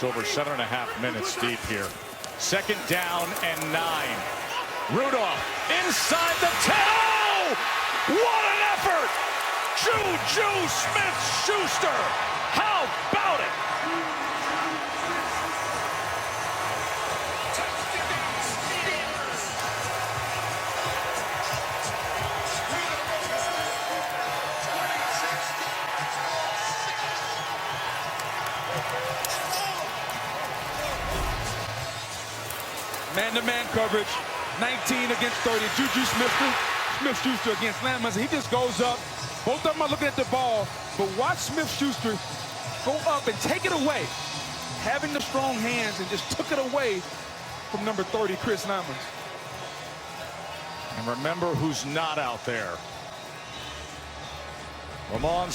Over 7.5 minutes deep here. Second down and 9. Rudolph inside the 10. Oh! What an effort! JuJu Smith-Schuster. How about it? Man-to-man coverage, 19 against 30. JuJu Smith-Schuster against Lamans. He just goes up. Both of them are looking at the ball, but watch Smith-Schuster go up and take it away. Having the strong hands and just took it away from number 30, Chris Lamans. And remember who's not out there. Ramon's